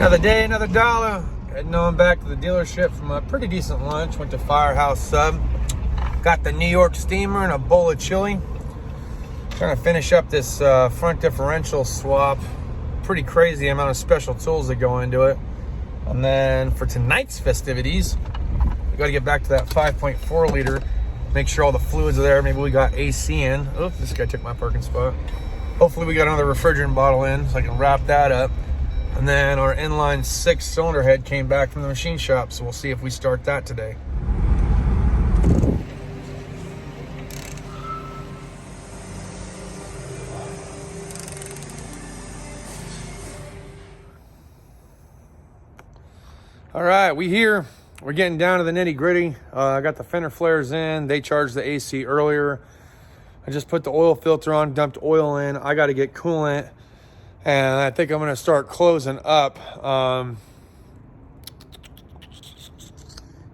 Another day, another dollar. Heading on back to the dealership from a pretty decent lunch. Went to Firehouse Sub. Got the New York steamer and a bowl of chili. Trying to finish up this front differential swap. Pretty crazy amount of special tools that go into it. And then for tonight's festivities, we got to get back to that 5.4 liter. Make sure all the fluids are there. Maybe we got AC in. Oh, this guy took my parking spot. Hopefully we got another refrigerant bottle in so I can wrap that up. And then our inline 6 cylinder head came back from the machine shop, so we'll see if we start that today. All right, we're getting down to the nitty gritty. I got the fender flares in. They charged the AC earlier. I just put the oil filter on, dumped oil in. I got to get coolant. And I think I'm going to start closing up.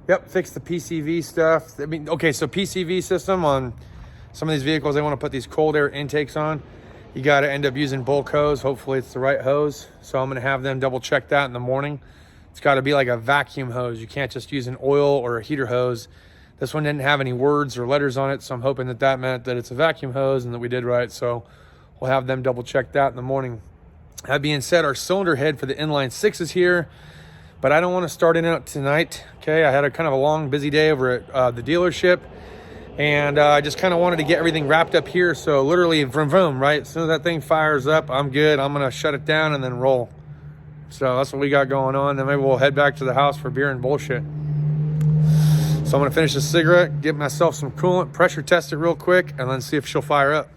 Yep, fix the PCV stuff. I mean, okay, so Pcv system on some of these vehicles, they want to put these cold air intakes on. You got to end up using bulk hose. Hopefully it's the right hose. So I'm going to have them double check that in the morning. It's got to be like a vacuum hose. You can't just use an oil or a heater hose. This one didn't have any words or letters on it, so I'm hoping that that meant that it's a vacuum hose and that we did right. So we'll have them double check that in the morning. That being said, our cylinder head for the inline 6 is here, but I don't want to start it out tonight. Okay, I had a kind of a long, busy day over at the dealership, and I just kind of wanted to get everything wrapped up here. So literally, vroom, vroom, right? As soon as that thing fires up, I'm good. I'm going to shut it down and then roll. So that's what we got going on. Then maybe we'll head back to the house for beer and bullshit. So I'm going to finish this cigarette, get myself some coolant, pressure test it real quick, and then see if she'll fire up.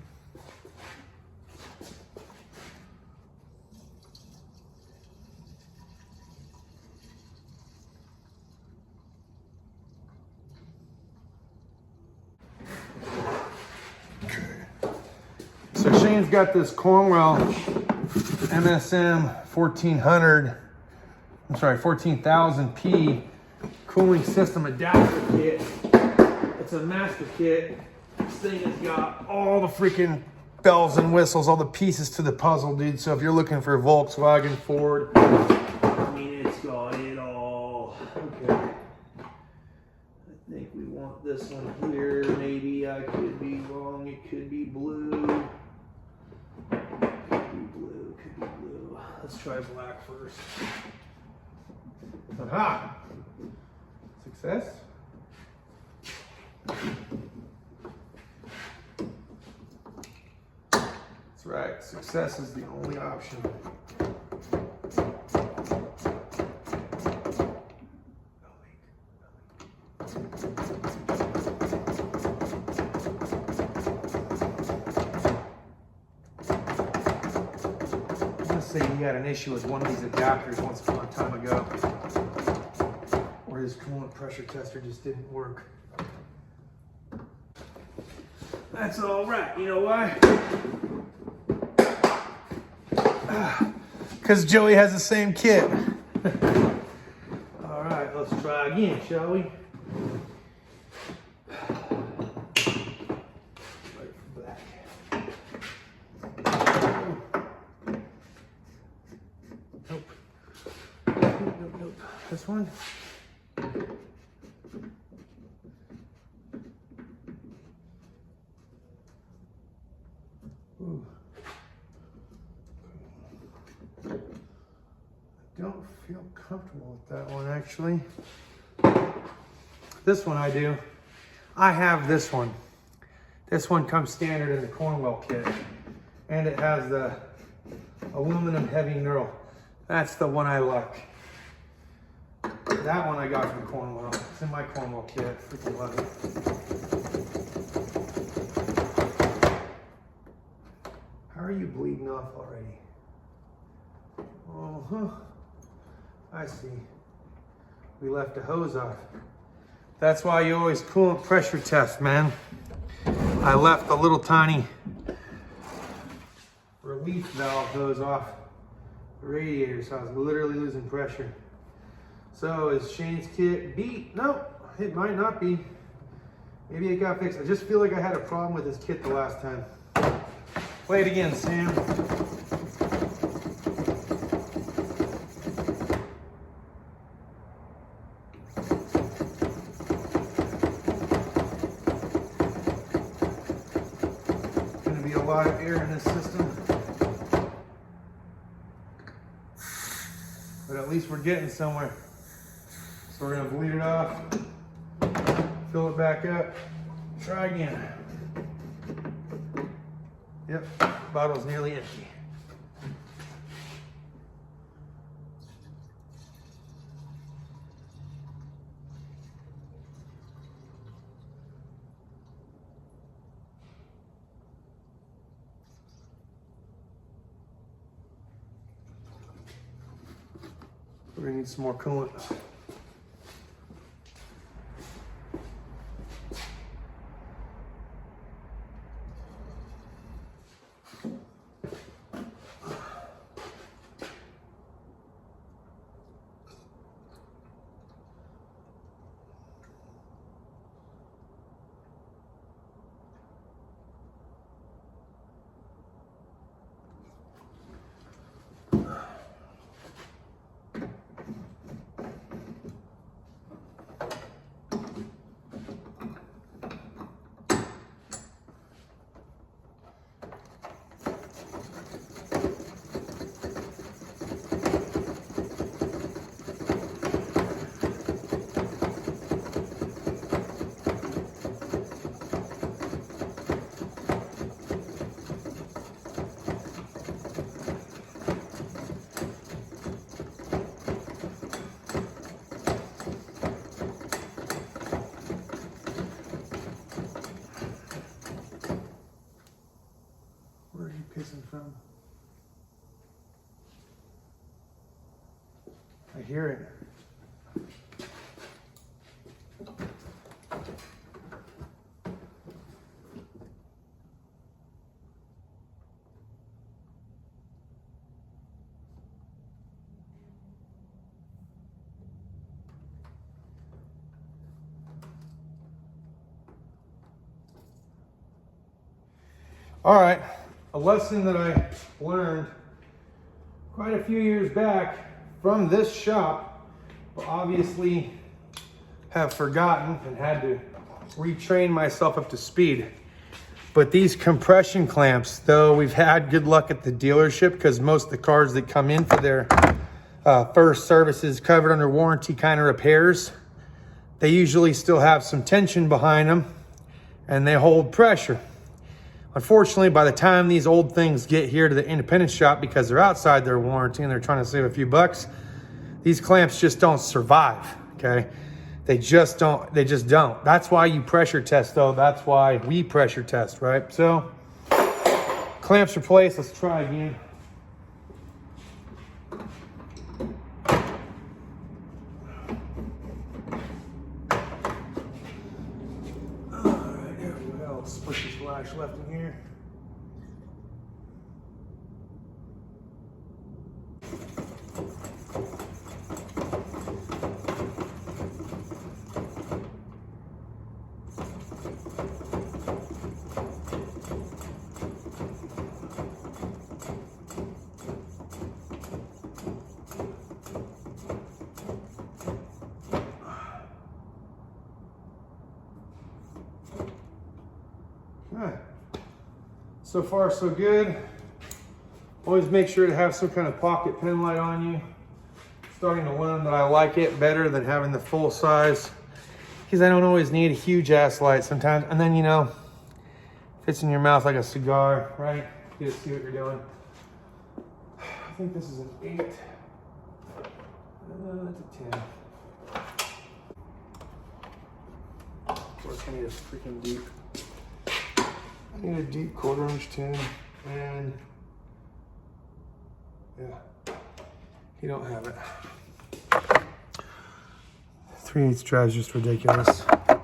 So Shane's got this Cornwell MSM 14,000P cooling system adapter kit. It's a master kit. This thing has got all the freaking bells and whistles, all the pieces to the puzzle, dude. So if you're looking for Volkswagen, Ford, I mean, it's got it all. Okay. I think we want this one here. Maybe I could be wrong. It could be blue. Could be blue. Let's try black first. Aha! Success. That's right. Success is the only option. Say he had an issue with one of these adapters once upon a time ago, where his coolant pressure tester just didn't work. That's all right. You know why? Because Joey has the same kit. All right, let's try again, shall we? Nope. This one. Ooh. I don't feel comfortable with that one, actually. This one I do. I have this one. This one comes standard in the Cornwell kit, and it has the aluminum heavy knurl. That's the one I like. That one I got from Cornwell. It's in my Cornwell kit. Freaking love it. How are you bleeding off already? Uh-huh. I see. We left a hose off. That's why you always coolant pressure test, man. I left the little tiny relief valve hose off the radiator, so I was literally losing pressure. So is Shane's kit beat? No, it might not be. Maybe it got fixed. I just feel like I had a problem with his kit the last time. Play it again, Sam. lot of air in this system. But at least we're getting somewhere. So we're gonna bleed it off, fill it back up, try again. Yep, bottle's nearly empty. We're gonna need some more coolant. Pissing from? I hear it. All right. A lesson that I learned quite a few years back from this shop, but obviously have forgotten and had to retrain myself up to speed. But these compression clamps, though we've had good luck at the dealership because most of the cars that come in for their first services covered under warranty kind of repairs, they usually still have some tension behind them and they hold pressure. Unfortunately, by the time these old things get here to the independent shop, because they're outside their warranty and they're trying to save a few bucks, these clamps just don't survive, okay? They just don't. That's why you pressure test, though. That's why we pressure test, right? So, clamps replaced. Let's try again. Push this flash left in here. So far, so good. Always make sure to have some kind of pocket pen light on you. Starting to learn that I like it better than having the full size, because I don't always need a huge ass light sometimes. And then, you know, fits in your mouth like a cigar, right? You just see what you're doing. I think this is an 8. That's a 10. Of course, I need a freaking deep. I need a deep 1/4 inch tin, and yeah, you don't have it. 3/8 drive is just ridiculous. Got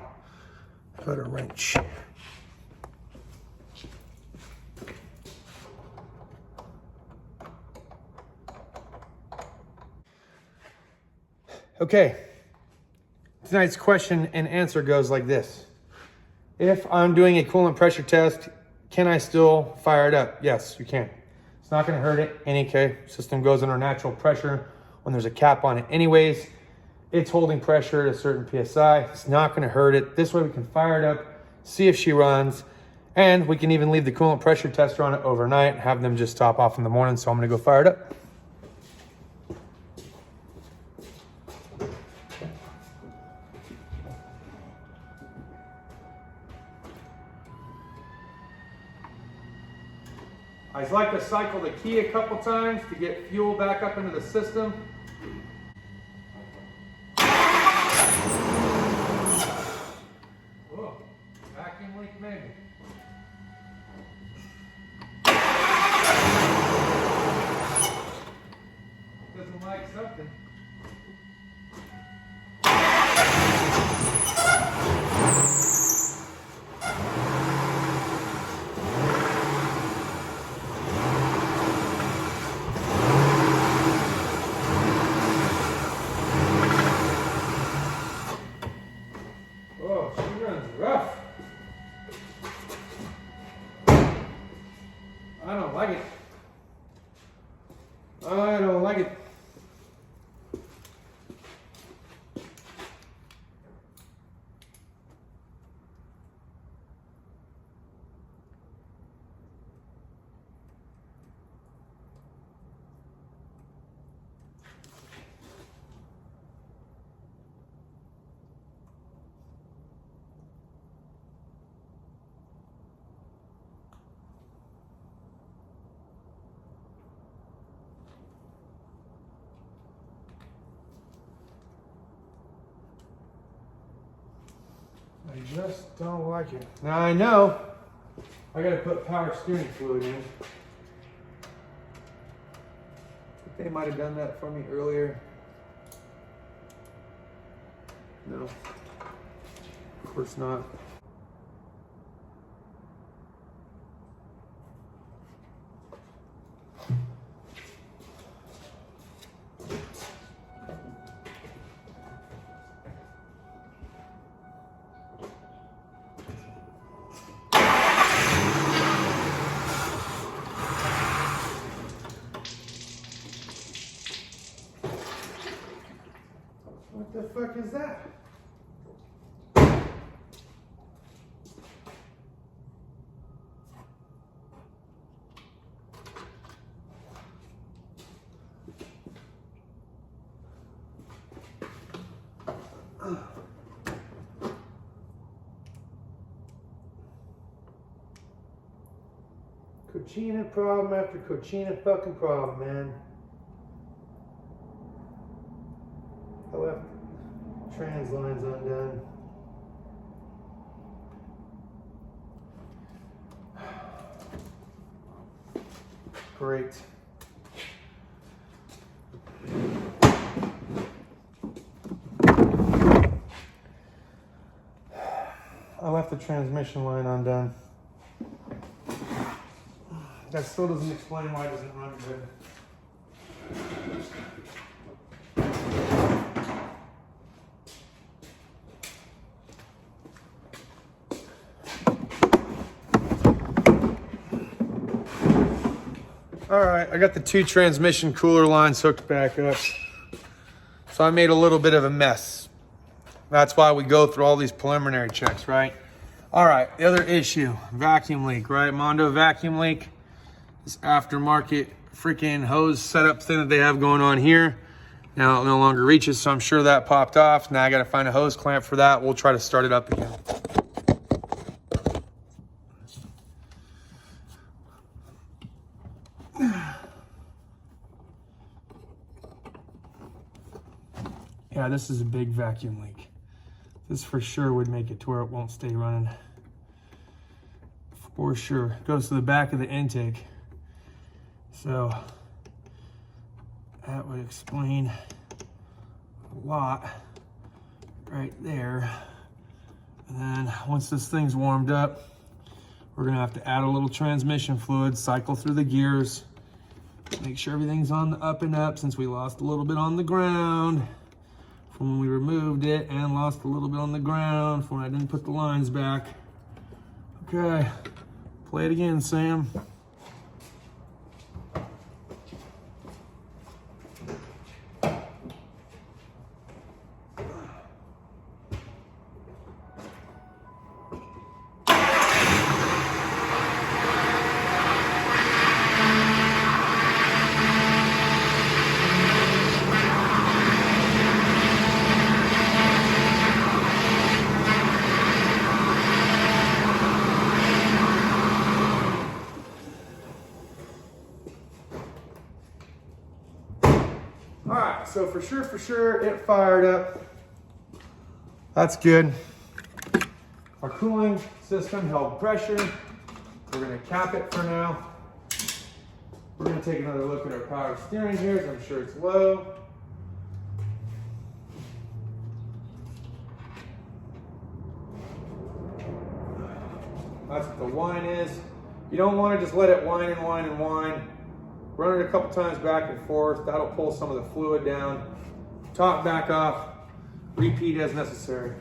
a wrench. Okay, tonight's question and answer goes like this. If I'm doing a coolant pressure test, can I still fire it up? Yes, you can. It's not gonna hurt it. NEK system goes under natural pressure when there's a cap on it anyways. It's holding pressure at a certain PSI. It's not gonna hurt it. This way we can fire it up, see if she runs, And we can even leave the coolant pressure tester on it overnight and have them just top off in the morning. So I'm gonna go fire it up. I just like to cycle the key a couple times to get fuel back up into the system. Whoa, vacuum leak maybe. Doesn't like something. Oh, she runs rough. I don't like it. I don't like it. I just don't like it. Now I know I gotta put power steering fluid in. But they might have done that for me earlier. No, of course not. What the fuck is that? Cochina problem after cochina fucking problem, man. I left trans lines undone. Great. I left the transmission line undone. That still doesn't explain why it doesn't run good. All right, I got the 2 transmission cooler lines hooked back up. So I made a little bit of a mess. That's why we go through all these preliminary checks, right? All right, the other issue, vacuum leak, right? Mondo vacuum leak. This aftermarket freaking hose setup thing that they have going on here. Now it no longer reaches, so I'm sure that popped off. Now I gotta find a hose clamp for that. We'll try to start it up again. Yeah, this is a big vacuum leak. This for sure would make it to where it won't stay running. For sure. It goes to the back of the intake. So that would explain a lot right there. And then once this thing's warmed up, we're gonna have to add a little transmission fluid, cycle through the gears, make sure everything's on the up and up since we lost a little bit on the ground from when we removed it and lost a little bit on the ground from when I didn't put the lines back. Okay, play it again, Sam. All right, so for sure, it fired up. That's good. Our cooling system held pressure. We're gonna cap it for now. We're gonna take another look at our power steering here, as I'm sure it's low. That's what the whine is. You don't want to just let it whine and whine and whine. Run it a couple times back and forth. That'll pull some of the fluid down. Top back off. Repeat as necessary.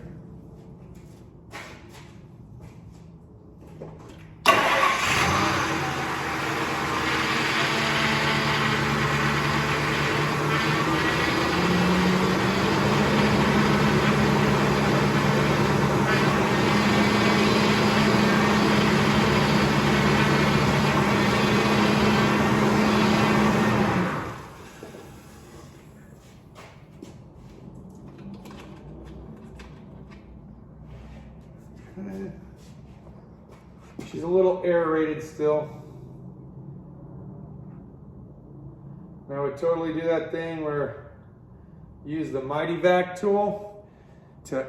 She's a little aerated still. Now I would totally do that thing where you use the Mighty Vac tool to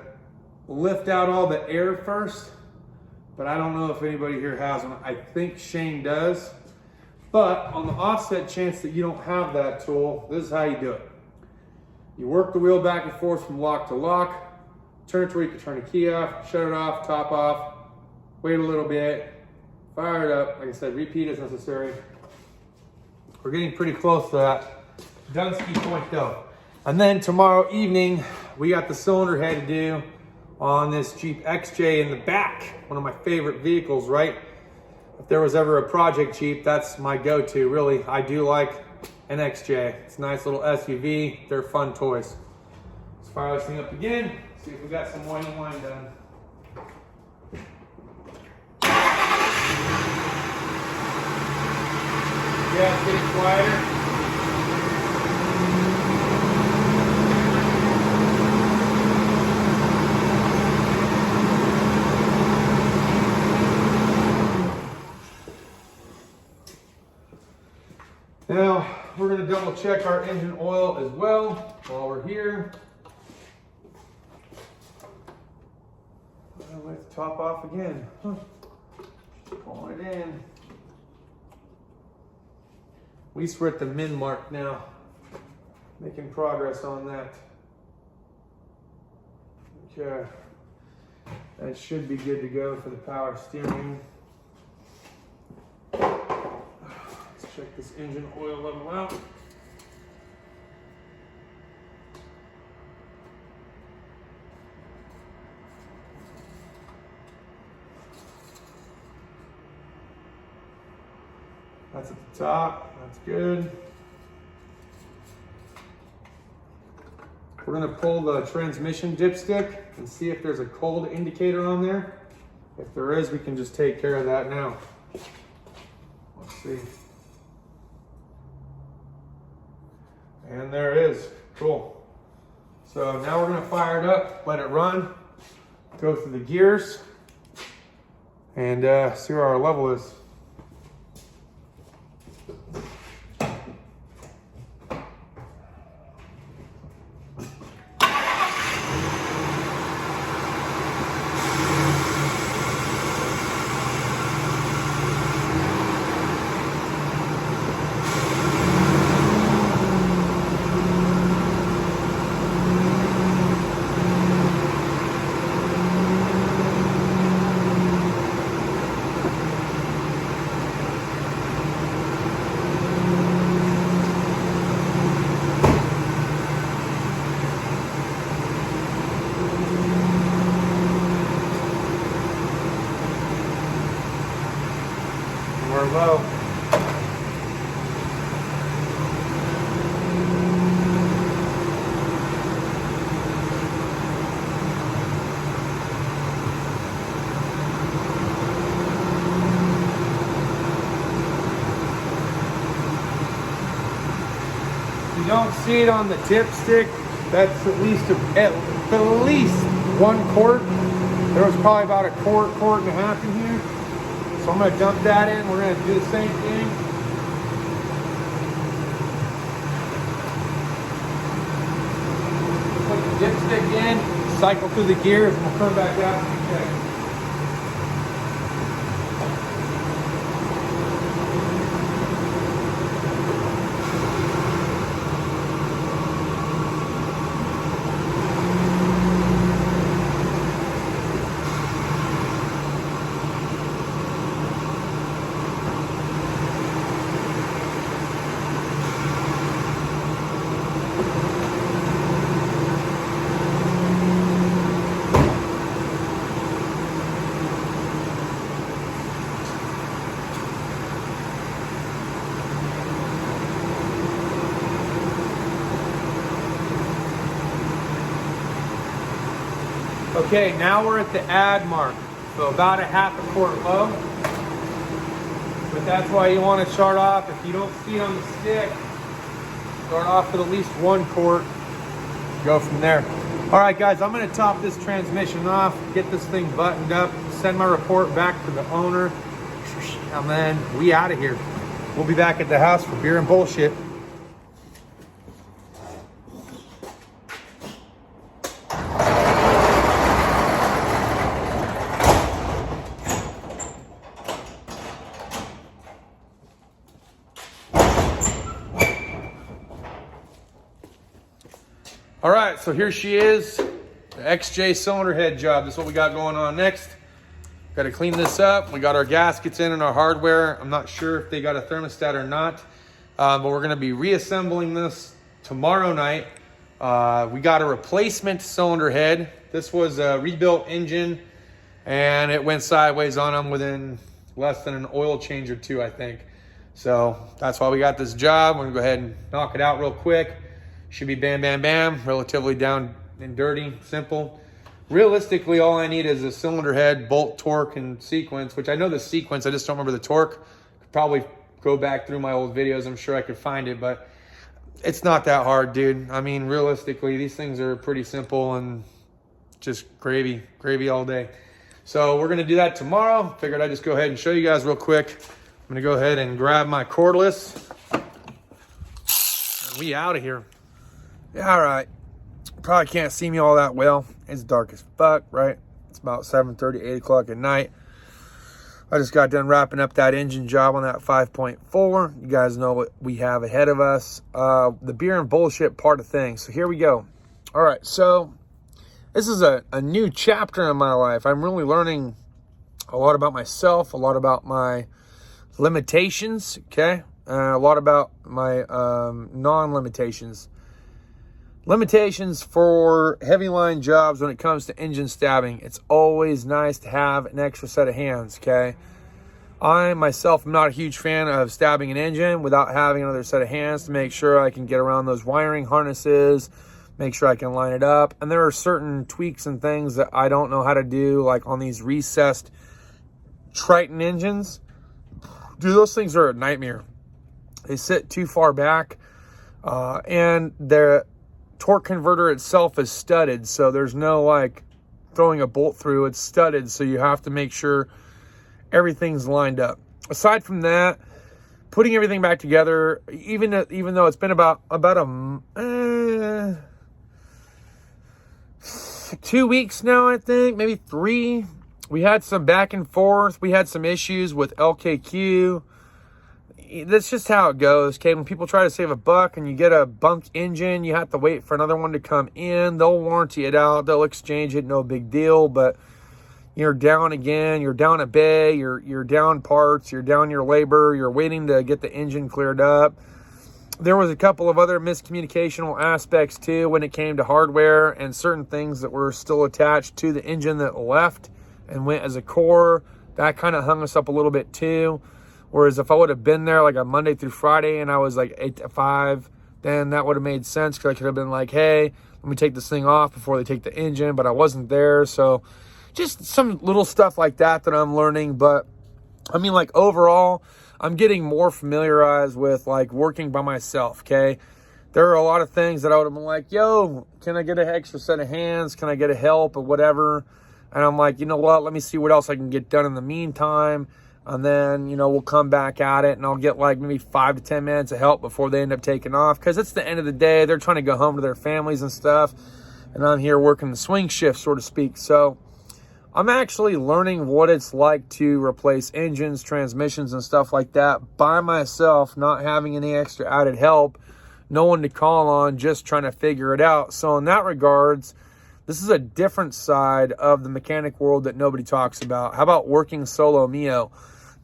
lift out all the air first, but I don't know if anybody here has one. I think Shane does, but on the offset chance that you don't have that tool, this is how you do it. You work the wheel back and forth from lock to lock, turn it to where you can turn the key off, shut it off, top off, wait a little bit, fire it up. Like I said, repeat as necessary. We're getting pretty close to that Dunsky point though. And then tomorrow evening, we got the cylinder head to do on this Jeep XJ in the back. One of my favorite vehicles, right? If there was ever a project Jeep, that's my go-to, really. I do like an XJ. It's a nice little SUV. They're fun toys. Let's fire this thing up again. See if we got some whine done. Yeah, it's getting quieter. Now, we're going to double check our engine oil as well while we're here. I'll let the top off again. Pulling it in. At least we're at the min mark now. Making progress on that. Okay. That should be good to go for the power steering. Let's check this engine oil level out. That's at the top, that's good. We're gonna pull the transmission dipstick and see if there's a cold indicator on there. If there is, we can just take care of that now. Let's see. And there is, cool. So now we're gonna fire it up, let it run, go through the gears, and see where our level is. We're low. If you don't see it on the dipstick, that's at least 1 quart. There was probably about a quart and a half in here. So I'm gonna dump that in. We're gonna do the same thing. cycle through the gears and we'll come back out and check. Okay, now we're at the add mark, so about a half a quart low. But that's why you want to start off, if you don't see it on the stick, start off with at least 1 quart, go from there. All right, guys, I'm going to top this transmission off, get this thing buttoned up, send my report back to the owner, and then we out of here. We'll be back at the house for beer and bullshit. All right, so here she is, the XJ cylinder head job. This is what we got going on next. Got to clean this up. We got our gaskets in and our hardware. I'm not sure if they got a thermostat or not, but we're going to be reassembling this tomorrow night. We got a replacement cylinder head. This was a rebuilt engine, and it went sideways on them within less than an oil change or 2, I think. So that's why we got this job. We're going to go ahead and knock it out real quick. Should be bam, bam, bam, relatively down and dirty, simple. Realistically, all I need is a cylinder head, bolt, torque, and sequence, which I know the sequence, I just don't remember the torque. Could probably go back through my old videos. I'm sure I could find it, but it's not that hard, dude. I mean, realistically, these things are pretty simple and just gravy all day. So we're gonna do that tomorrow. Figured I'd just go ahead and show you guys real quick. I'm gonna go ahead and grab my cordless. And we out of here. Yeah, all right. Probably can't see me all that well. It's dark as fuck, right? It's about 7:30, 8 o'clock at night. I just got done wrapping up that engine job on that 5.4. You guys know what we have ahead of us. The beer and bullshit part of things. So here we go. All right, so this is a new chapter in my life. I'm really learning a lot about myself, a lot about my limitations, okay? A lot about my non-limitations. Limitations for heavy line jobs when it comes to engine stabbing. It's always nice to have an extra set of hands, okay? I, myself, am not a huge fan of stabbing an engine without having another set of hands to make sure I can get around those wiring harnesses, make sure I can line it up. And there are certain tweaks and things that I don't know how to do, like on these recessed Triton engines. Dude, those things are a nightmare. They sit too far back, and the torque converter itself is studded, so there's no like throwing a bolt through. It's studded, so you have to make sure everything's lined up. Aside from that, putting everything back together, even though it's been about 2 weeks now, I think, maybe 3. We had some back and forth. We had some issues with LKQ. That's just how it goes, okay? When people try to save a buck and you get a bunk engine, you have to wait for another one to come in. They'll warranty it out. They'll exchange it, no big deal. But you're down again. You're down a bay. You're down parts. You're down your labor. You're waiting to get the engine cleared up. There was a couple of other miscommunicational aspects, too, when it came to hardware and certain things that were still attached to the engine that left and went as a core. That kind of hung us up a little bit, too. Whereas if I would have been there like a Monday through Friday and I was like 8 to 5, then that would have made sense, because I could have been like, hey, let me take this thing off before they take the engine, but I wasn't there. So just some little stuff like that I'm learning. But I mean, like, overall, I'm getting more familiarized with like working by myself, okay? There are a lot of things that I would have been like, yo, can I get an extra set of hands? Can I get a help or whatever? And I'm like, you know what? Let me see what else I can get done in the meantime. And then, you know, we'll come back at it and I'll get like maybe 5 to 10 minutes of help before they end up taking off. Because it's the end of the day. They're trying to go home to their families and stuff. and I'm here working the swing shift, so to speak. So I'm actually learning what it's like to replace engines, transmissions, and stuff like that by myself, not having any extra added help, no one to call on, just trying to figure it out. So in that regards, this is a different side of the mechanic world that nobody talks about. How about working solo mio?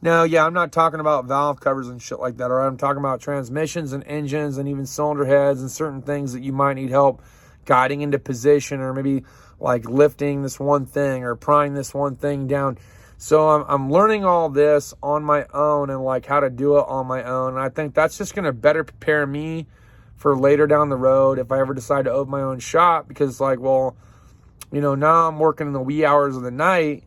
Now, yeah, I'm not talking about valve covers and shit like that, all right? I'm talking about transmissions and engines and even cylinder heads and certain things that you might need help guiding into position, or maybe like lifting this one thing or prying this one thing down. So I'm learning all this on my own and like how to do it on my own. And I think that's just going to better prepare me for later down the road if I ever decide to open my own shop, because like, well, you know, now I'm working in the wee hours of the night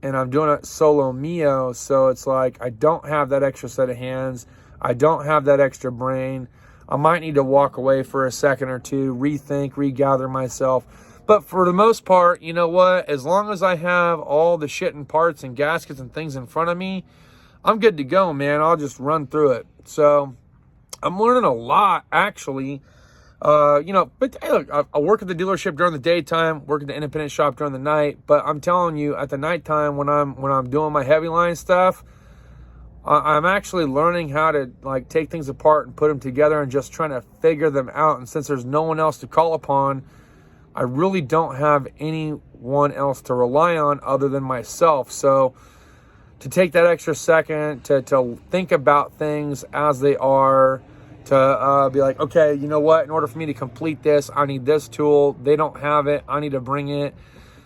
and I'm doing it solo mio. So it's like, I don't have that extra set of hands. I don't have that extra brain. I might need to walk away for a second or two, rethink, regather myself. But for the most part, you know what? As long as I have all the shit and parts and gaskets and things in front of me, I'm good to go, man. I'll just run through it. So I'm learning a lot, actually. You know, but hey, look, I work at the dealership during the daytime, work at the independent shop during the night. But I'm telling you, at the nighttime when I'm doing my heavy line stuff, I'm actually learning how to like take things apart and put them together and just trying to figure them out. And since there's no one else to call upon, I really don't have anyone else to rely on other than myself. So to take that extra second to think about things as they are, to be like, okay, you know what? In order for me to complete this, I need this tool. They don't have it. I need to bring it.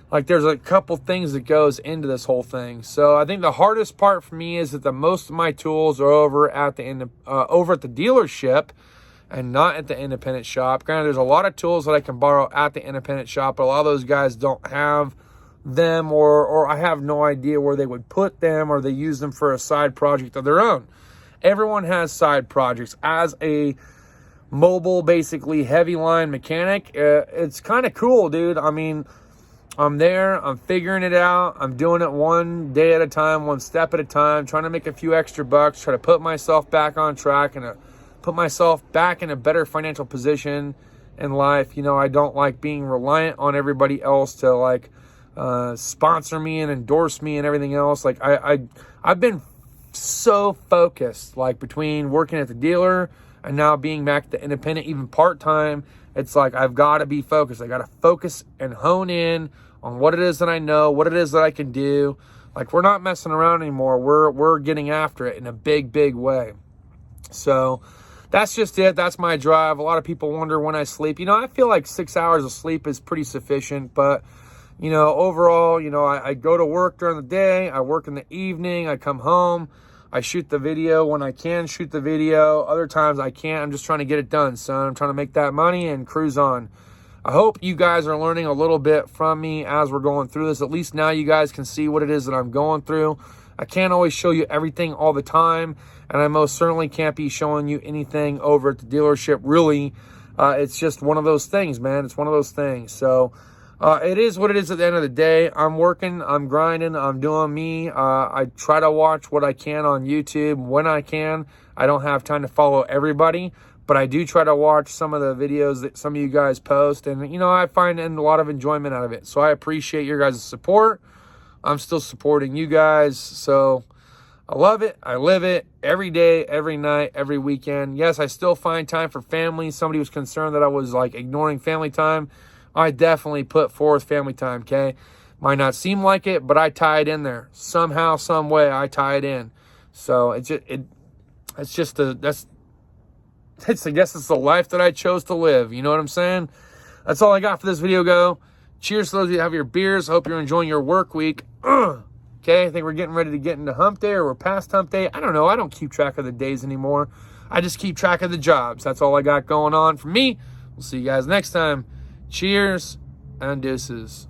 Like, there's a couple things that goes into this whole thing. So I think the hardest part for me is that the most of my tools are over at the dealership and not at the independent shop. Granted, there's a lot of tools that I can borrow at the independent shop, but a lot of those guys don't have them, or I have no idea where they would put them, or they use them for a side project of their own. Everyone has side projects. As a mobile, basically heavy line mechanic, it's kind of cool, dude. I mean, I'm there, I'm figuring it out, I'm doing it one day at a time, one step at a time, trying to make a few extra bucks, try to put myself back on track and put myself back in a better financial position in life. You know, I don't like being reliant on everybody else to like sponsor me and endorse me and everything else. Like I've been so focused, like between working at the dealer and now being back at the independent, even part-time. It's like I've got to be focused. I got to focus and hone in on what it is that I know, what it is that I can do. Like, we're not messing around anymore. We're getting after it in a big, big way. So that's just it. That's my drive. A lot of people wonder when I sleep. You know, I feel like 6 hours of sleep is pretty sufficient, but you know, overall, you know, I go to work during the day, I work in the evening, I come home, I shoot the video when I can shoot the video. Other times I can't. I'm just trying to get it done, son. I'm trying to make that money and cruise on. I hope you guys are learning a little bit from me as we're going through this. At least now you guys can see what it is that I'm going through. I can't always show you everything all the time, and I most certainly can't be showing you anything over at the dealership, really. It's just one of those things, man. It's one of those things. So it is what it is at the end of the day. I'm working, I'm grinding, I'm doing me. I try to watch what I can on YouTube when I can. I don't have time to follow everybody, but I do try to watch some of the videos that some of you guys post, and you know, I find a lot of enjoyment out of it. So I appreciate your guys' support. I'm still supporting you guys, so I love it. I live it every day, every night, every weekend. Yes, I still find time for family. Somebody was concerned that I was like ignoring family time. I definitely put forth family time, okay? Might not seem like it, but I tie it in there. Somehow, some way, I tie it in. So I guess it's the life that I chose to live. You know what I'm saying? That's all I got for this video, go. Cheers to those of you that have your beers. I hope you're enjoying your work week. Okay, I think we're getting ready to get into hump day, or we're past hump day. I don't know. I don't keep track of the days anymore. I just keep track of the jobs. That's all I got going on for me. We'll see you guys next time. Cheers and deuces.